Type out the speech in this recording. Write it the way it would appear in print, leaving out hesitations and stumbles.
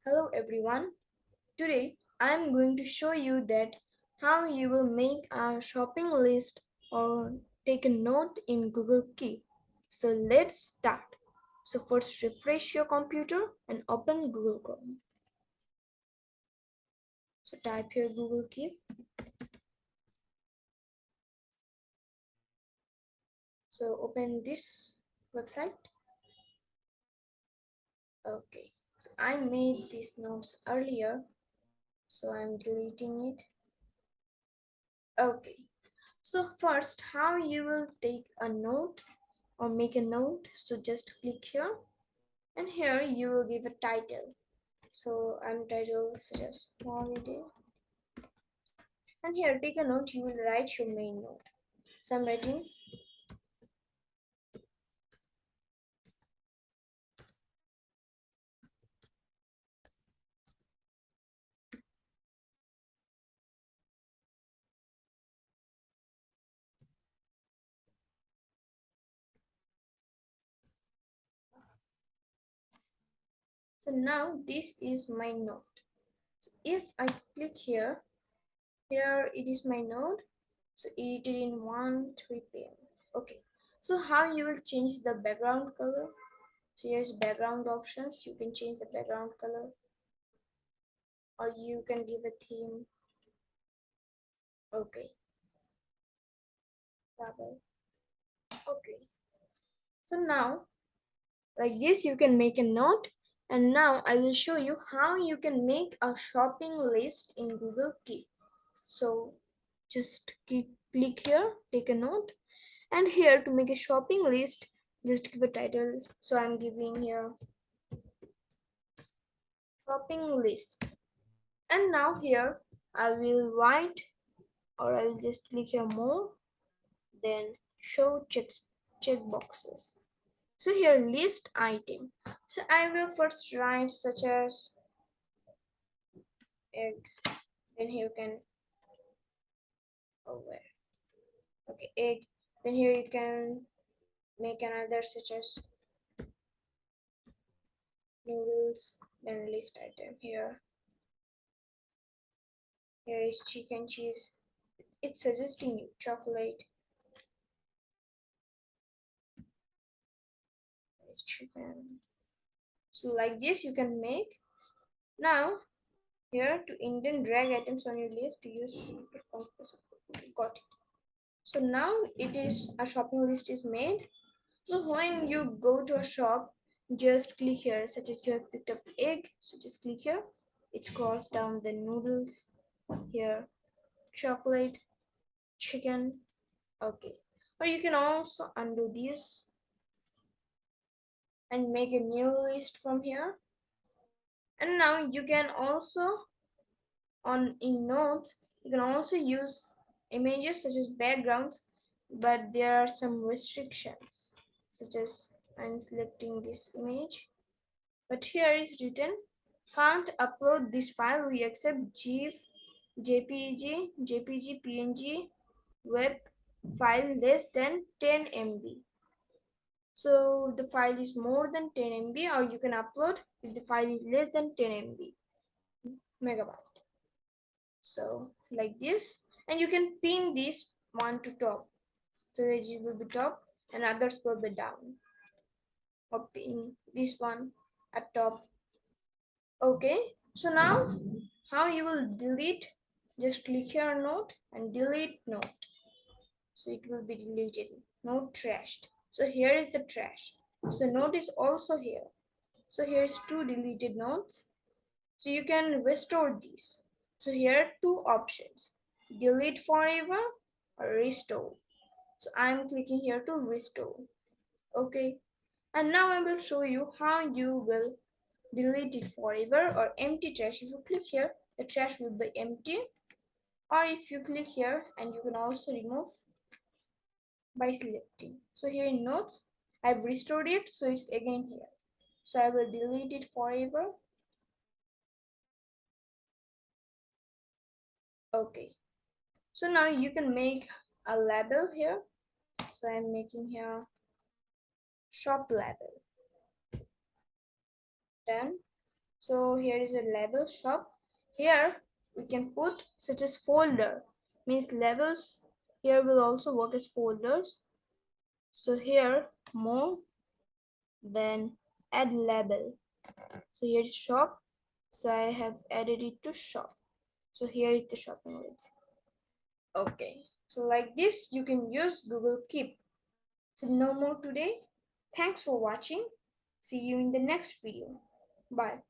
Hello everyone. Today I am going to show you that how you will make a shopping list or take a note in Google Keep. So let's start. So first refresh your computer and open Google Chrome. So type here Google Keep. So open this website. Okay. So I made these notes earlier. So I'm deleting it. Okay. So first, how you will take a note or make a note. So just click here and here you will give a title. So I'm title such as holiday. And here take a note, you will write your main note. So I'm writing. So now this is my note. So if I click here, here it is my note. So edited in 1:03 p.m. Okay. So how you will change the background color? So here's background options. You can change the background color or you can give a theme. Okay. Bubble. Okay. So now like this you can make a note, and now I will show you how you can make a shopping list in Google Keep. So just click here, take a note, and here to make a shopping list just give a title. So I'm giving here shopping list, and now here I will write, or I will just click here more, then show check boxes. So here list item. So I will first write such as egg. Then here you can where okay egg. Then here you can make another such as noodles. Then list item here. Here is chicken cheese. It's suggesting you chocolate. It's chicken. So like this you can make. Now here to indent drag items on your list to use. Got it. So now it is a shopping list is made. So when you go to a shop, just click here, such as you have picked up egg, so just click here. It's crossed down the noodles here, chocolate, chicken. Okay. Or you can also undo this and make a new list from here. And now you can also on in notes, you can also use images such as backgrounds, but there are some restrictions, such as I'm selecting this image. But here is written, can't upload this file, we accept GIF, JPG, JPG, PNG, web file less than 10 MB. So the file is more than 10 MB, or you can upload if the file is less than 10 MB megabyte. So like this, and you can pin this one to top, so that it will be top and others will be down, or pin this one at top. Okay, so now how you will delete, just click here note and delete note, so it will be deleted, note trashed. So here is the trash, so note is also here. So here's two deleted notes, so you can restore these. So here are two options, delete forever or restore. So I'm clicking here to restore. Okay, and now I will show you how you will delete it forever or empty trash. If you click here, the trash will be empty, or if you click here, and you can also remove by selecting. So here in notes, I've restored it, so it's again here. So I will delete it forever. Okay, so now you can make a label here. So I'm making here shop label. Done. So here is a label shop. Here we can put such as folder, means labels here will also work as folders. So here more, then add label. So here is shop. So I have added it to shop. So here is the shopping list. Okay. So like this you can use Google Keep. So no more today. Thanks for watching. See you in the next video. Bye.